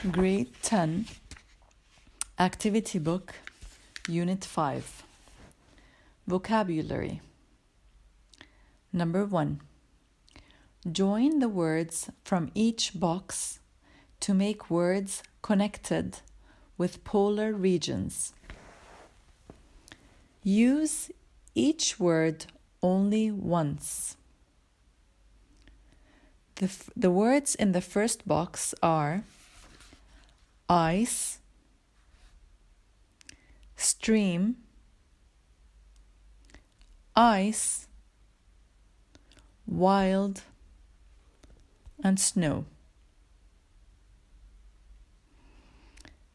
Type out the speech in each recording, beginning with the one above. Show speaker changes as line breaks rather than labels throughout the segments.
Grade 10, Activity Book, Unit 5. Vocabulary. Number 1. Join the words from each box to make words connected with polar regions. Use each word only once. The words in the first box are ice, stream, ice, wild, and snow.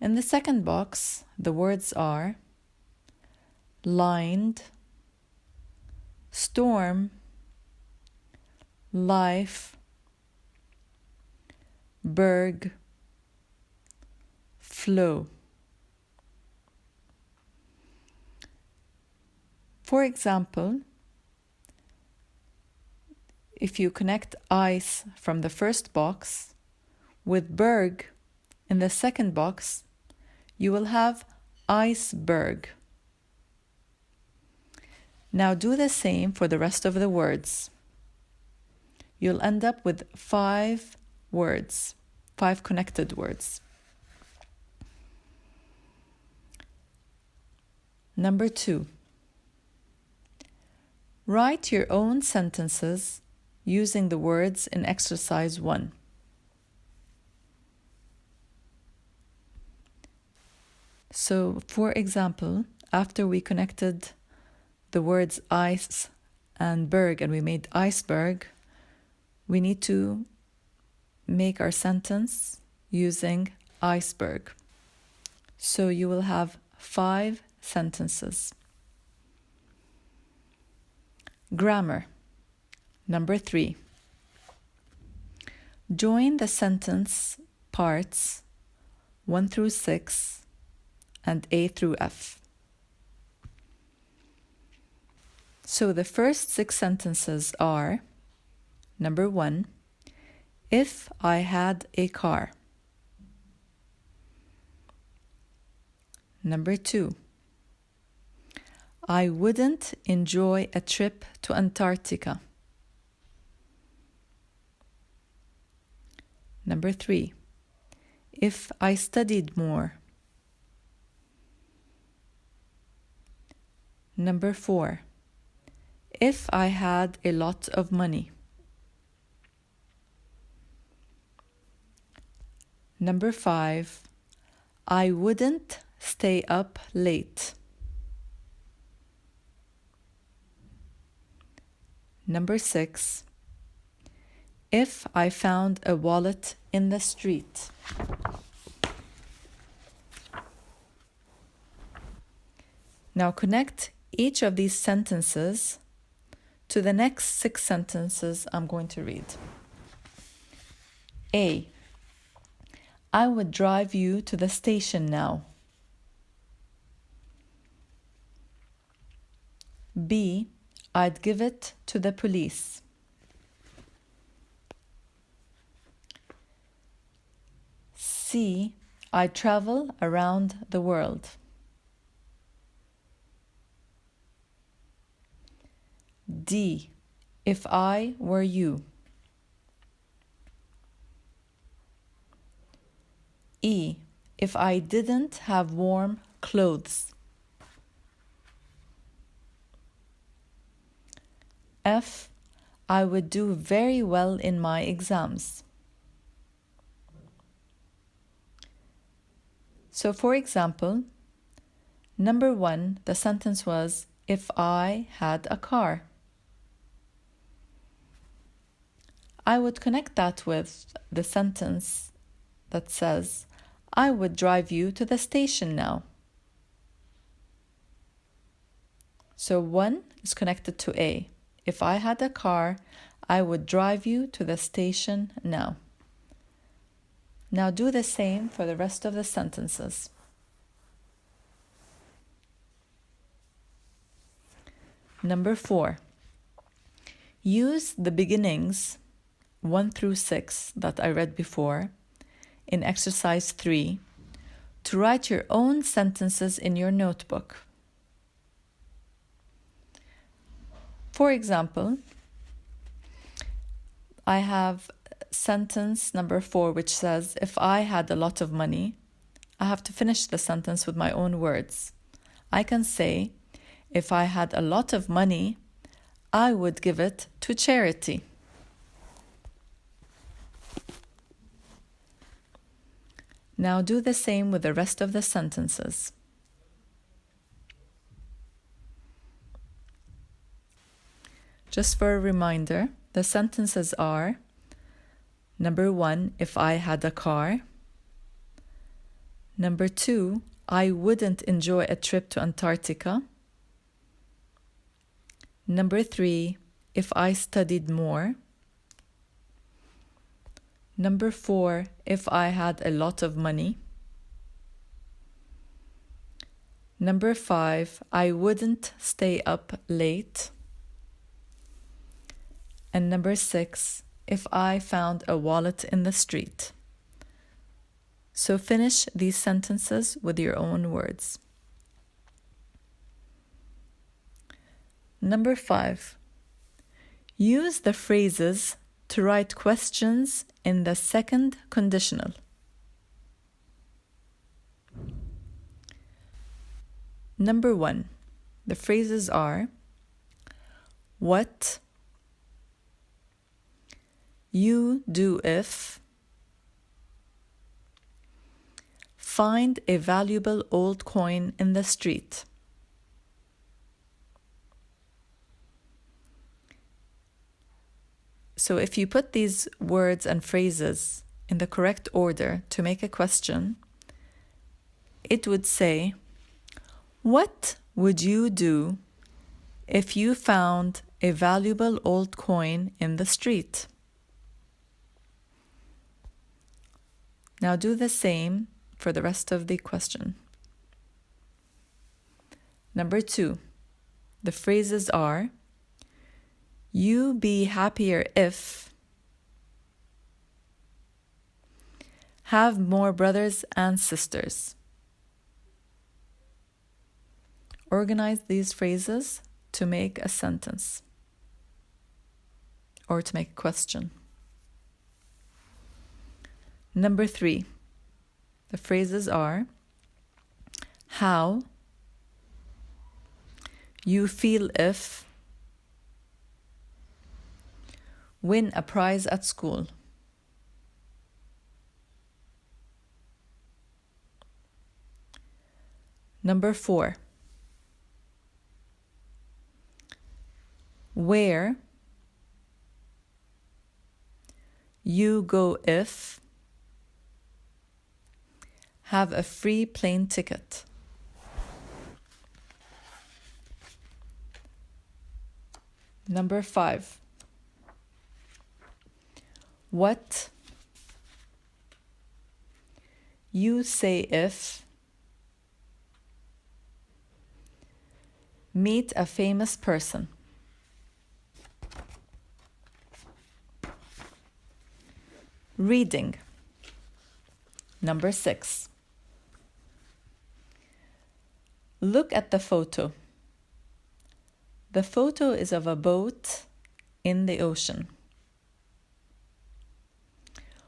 In the second box, the words are lined, storm, life, berg, flow. For example, if you connect ice from the first box with berg in the second box, you will have iceberg. Now do the same for the rest of the words. You'll end up with 5 words, 5 connected words. Number 2. Write your own sentences using the words in exercise 1. So, for example, after we connected the words ice and berg and we made iceberg, we need to make our sentence using iceberg. So you will have 5 sentences. Grammar. Number 3. Join the sentence parts 1 through 6 and A through F. So the first 6 sentences are: number 1, if I had a car. Number 2, I wouldn't enjoy a trip to Antarctica. Number 3, if I studied more. Number 4, if I had a lot of money. Number 5, I wouldn't stay up late. Number 6, if I found a wallet in the street. Now connect each of these sentences to the next 6 sentences I'm going to read. A. I would drive you to the station now. B. I'd give it to the police. C. I'd travel around the world. D. If I were you. E. If I didn't have warm clothes. F. I would do very well in my exams. So for example, number 1, the sentence was, if I had a car. I would connect that with the sentence that says, I would drive you to the station now. So 1 is connected to A. If I had a car, I would drive you to the station now. Now do the same for the rest of the sentences. Number 4. Use the beginnings 1 through 6 that I read before in exercise 3 to write your own sentences in your notebook. For example, I have sentence number 4, which says, if I had a lot of money, I have to finish the sentence with my own words. I can say, if I had a lot of money, I would give it to charity. Now do the same with the rest of the sentences. Just for a reminder, the sentences are: number 1, if I had a car. Number 2, I wouldn't enjoy a trip to Antarctica. Number 3, if I studied more. Number 4, if I had a lot of money. Number 5, I wouldn't stay up late. And number 6, if I found a wallet in the street. So finish these sentences with your own words. Number 5, use the phrases to write questions in the second conditional. Number 1, the phrases are: what, you do if, find a valuable old coin in the street. So if you put these words and phrases in the correct order to make a question, it would say, what would you do if you found a valuable old coin in the street? Now do the same for the rest of the question. Number 2, the phrases are: you be happier if, have more brothers and sisters. Organize these phrases to make a sentence or to make a question. Number 3, the phrases are: how, you feel if, win a prize at school. Number 4, where, you go if, have a free plane ticket. Number 5, what, you say if, meet a famous person. Reading. Number 6, look at the photo. The photo is of a boat in the ocean.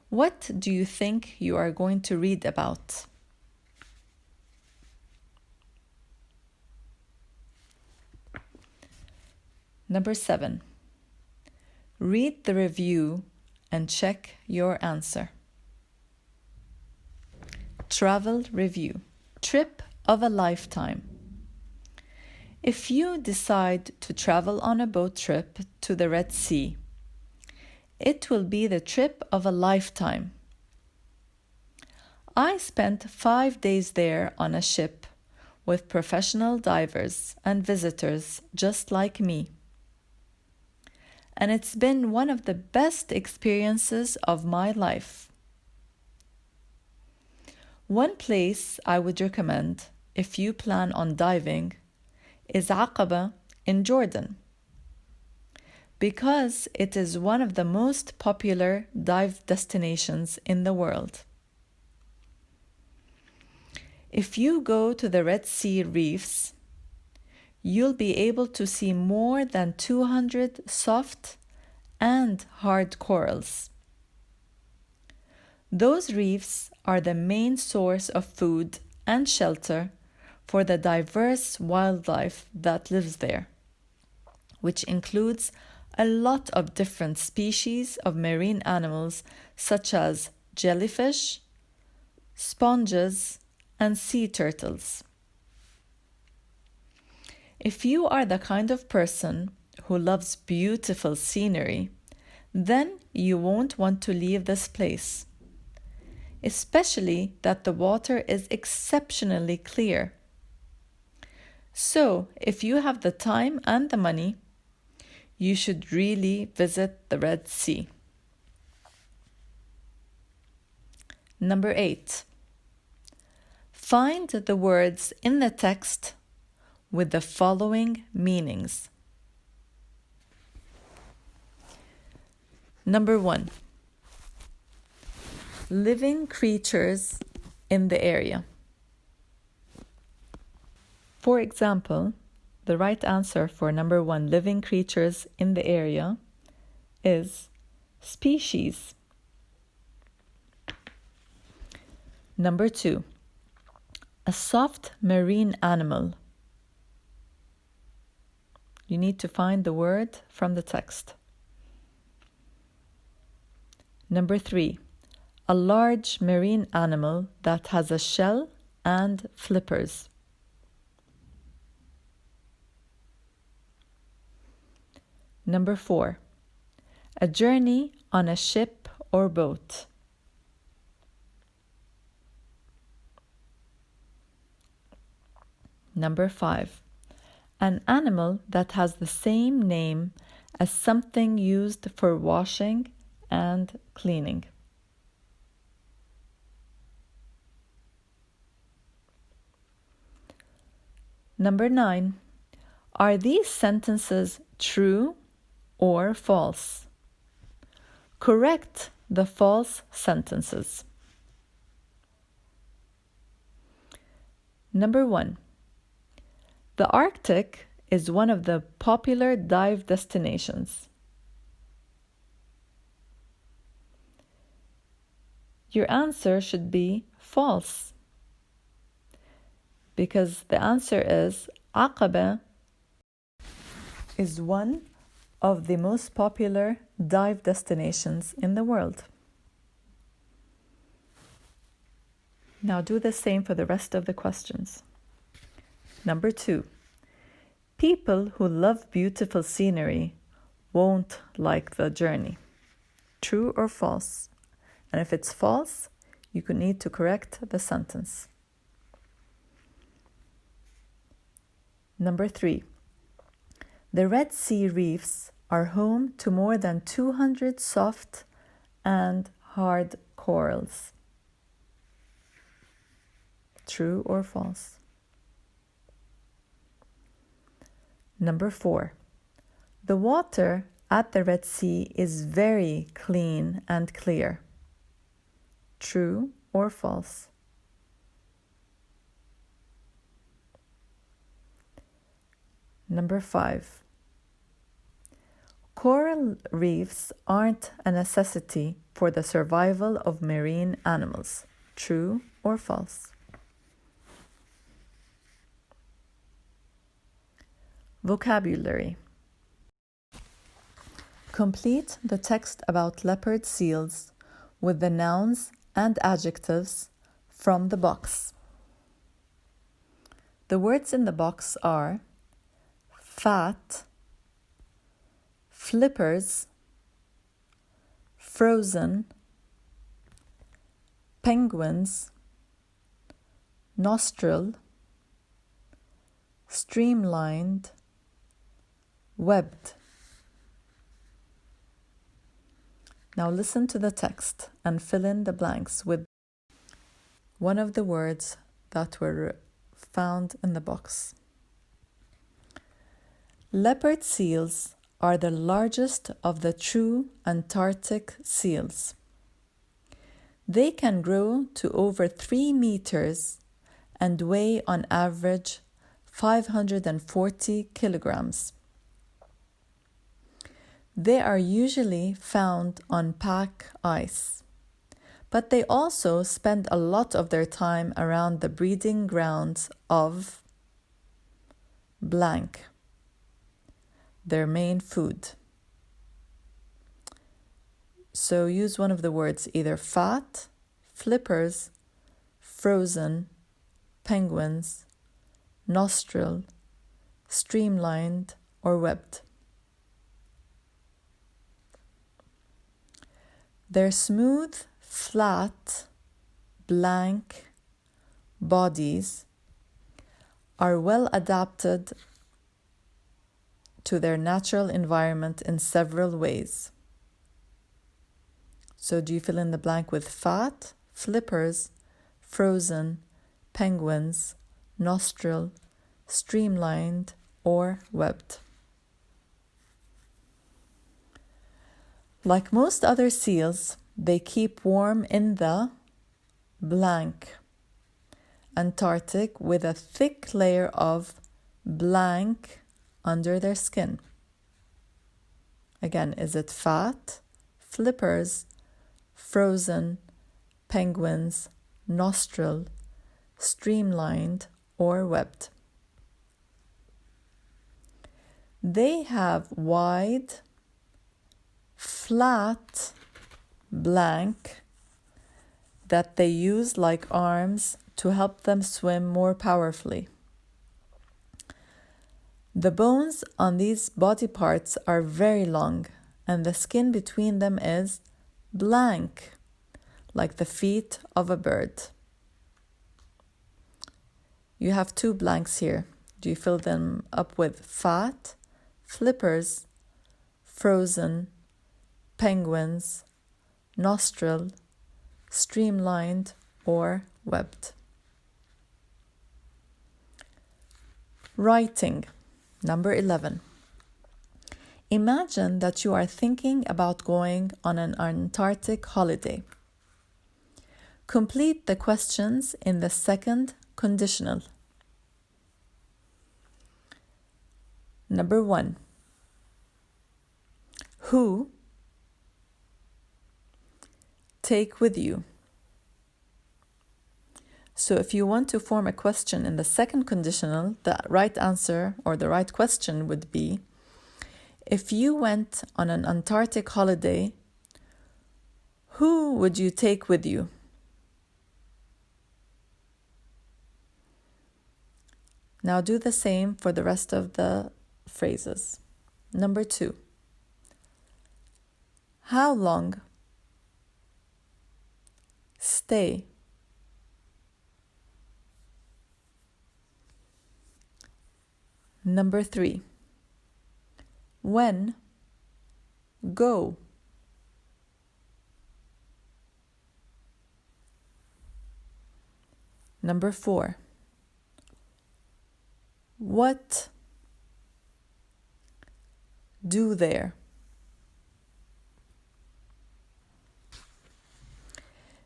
What do you think you are going to read about? Number 7, read the review and check your answer. Travel review. Trip of a lifetime. If you decide to travel on a boat trip to the Red Sea, it will be the trip of a lifetime. I spent 5 days there on a ship with professional divers and visitors just like me. And it's been one of the best experiences of my life. One place I would recommend if you plan on diving is Aqaba in Jordan, because it is one of the most popular dive destinations in the world. If you go to the Red Sea Reefs, you'll be able to see more than 200 soft and hard corals. Those reefs are the main source of food and shelter for the diverse wildlife that lives there, which includes a lot of different species of marine animals such as jellyfish, sponges, and sea turtles. If you are the kind of person who loves beautiful scenery, then you won't want to leave this place, especially that the water is exceptionally clear. So, if you have the time and the money, you should really visit the Red Sea. Number 8. Find the words in the text with the following meanings. Number 1. Living creatures in the area. For example, the right answer for number 1, living creatures in the area, is species. Number 2, a soft marine animal. You need to find the word from the text. Number 3, a large marine animal that has a shell and flippers. Number 4, a journey on a ship or boat. Number 5, an animal that has the same name as something used for washing and cleaning. Number 9, are these sentences true or false? Correct the false sentences. Number 1, the Arctic is one of the popular dive destinations. Your answer should be false, because the answer is Aqaba is one of the most popular dive destinations in the world. Now do the same for the rest of the questions. Number 2, people who love beautiful scenery won't like the journey. True or false? And if it's false, you could need to correct the sentence. Number 3, the Red Sea Reefs are home to more than 200 soft and hard corals. True or false? Number 4, the water at the Red Sea is very clean and clear. True or false? Number 5, coral reefs aren't a necessity for the survival of marine animals. True or false? Vocabulary. Complete the text about leopard seals with the nouns and adjectives from the box. The words in the box are fat, flippers, frozen, penguins, nostril, streamlined, webbed. Now listen to the text and fill in the blanks with one of the words that were found in the box. Leopard seals are the largest of the true Antarctic seals. They can grow to over 3 meters and weigh on average 540 kilograms. They are usually found on pack ice, but they also spend a lot of their time around the breeding grounds of blank, their main food. So use one of the words, either fat, flippers, frozen, penguins, nostril, streamlined, or webbed. Their smooth, flat, blank bodies are well adapted to their natural environment in several ways. So do you fill in the blank with fat, flippers, frozen, penguins, nostril, streamlined, or webbed? Like most other seals, they keep warm in the blank Antarctic with a thick layer of blank under their skin. Again, is it fat, flippers, frozen, penguins, nostril, streamlined, or webbed? They have wide, flat blank that they use like arms to help them swim more powerfully. The bones on these body parts are very long, and the skin between them is blank, like the feet of a bird. You have two blanks here. Do you fill them up with fat, flippers, frozen, penguins, nostril, streamlined, or webbed? Writing. Number 11. Imagine that you are thinking about going on an Antarctic holiday. Complete the questions in the second conditional. Number 1. Who take with you? So if you want to form a question in the second conditional, the right answer or the right question would be, if you went on an Antarctic holiday, who would you take with you? Now do the same for the rest of the phrases. Number 2. How long? Stay. Number 3. When? Go. Number 4. What? Do there.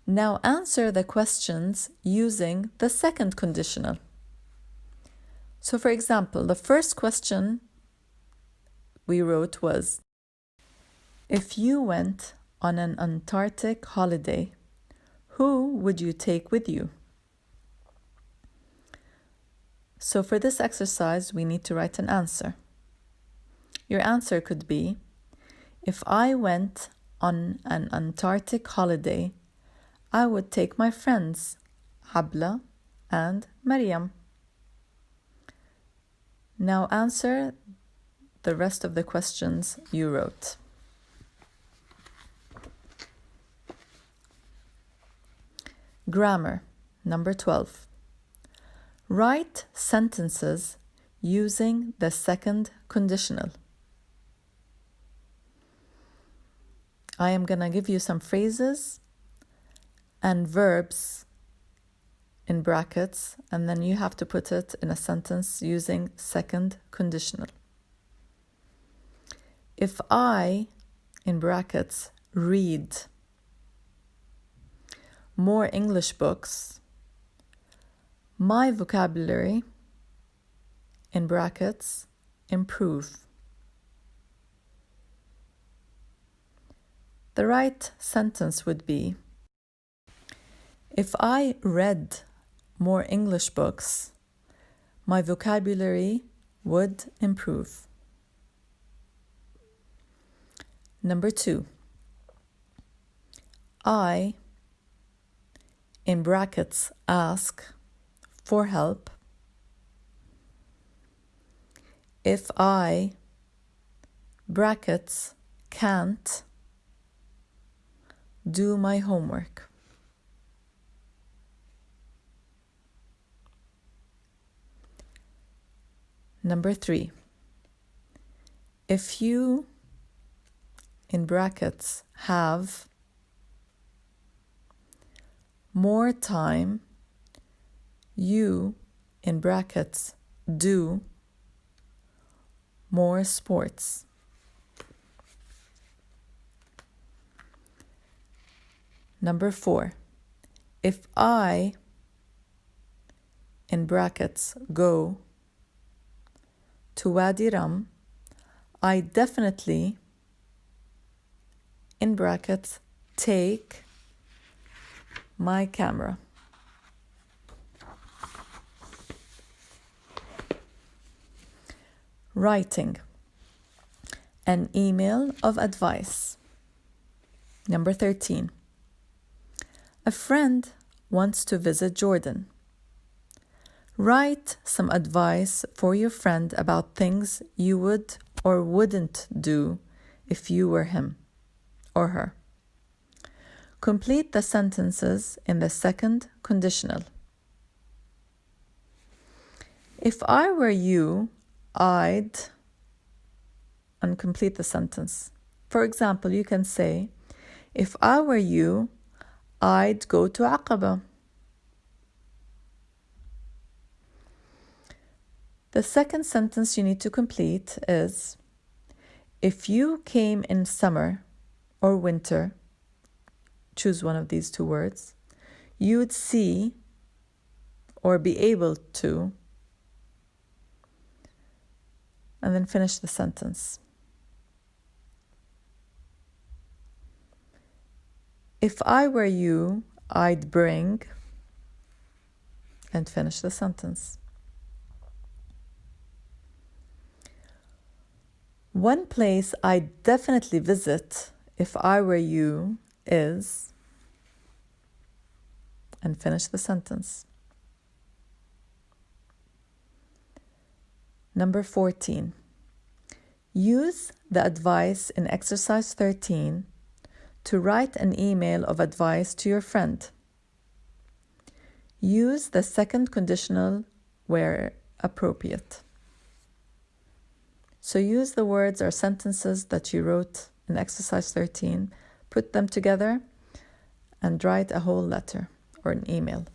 Now answer the questions using the second conditional. So for example, the first question we wrote was, if you went on an Antarctic holiday, who would you take with you? So for this exercise, we need to write an answer. Your answer could be, if I went on an Antarctic holiday, I would take my friends, Habla and Maryam. Now answer the rest of the questions you wrote. Grammar. Number 12. Write sentences using the second conditional. I am going to give you some phrases and verbs in brackets, and then you have to put it in a sentence using second conditional. If I, in brackets, read more English books, My vocabulary, in brackets, improve. The right sentence would be, if I read more English books, my vocabulary would improve. Number 2. I, in brackets, ask for help. If I, brackets, can't do my homework. Number 3. If you, in brackets, have more time, you, in brackets, do more sports. Number 4. If I, in brackets, go to Wadi Rum, I definitely, in brackets, take my camera. Writing an email of advice. Number 13. A friend wants to visit Jordan. Write some advice for your friend about things you would or wouldn't do if you were him or her. Complete the sentences in the second conditional. If I were you, I'd, and complete the sentence. For example, you can say, if I were you, I'd go to Aqaba. The second sentence you need to complete is, if you came in summer or winter, choose one of these two words, you'd see or be able to, and then finish the sentence. If I were you, I'd bring, and finish the sentence. One place I'd definitely visit if I were you is, and finish the sentence. Number 14. Use the advice in exercise 13 to write an email of advice to your friend. Use the second conditional where appropriate. So use the words or sentences that you wrote in exercise 13, put them together, and write a whole letter or an email.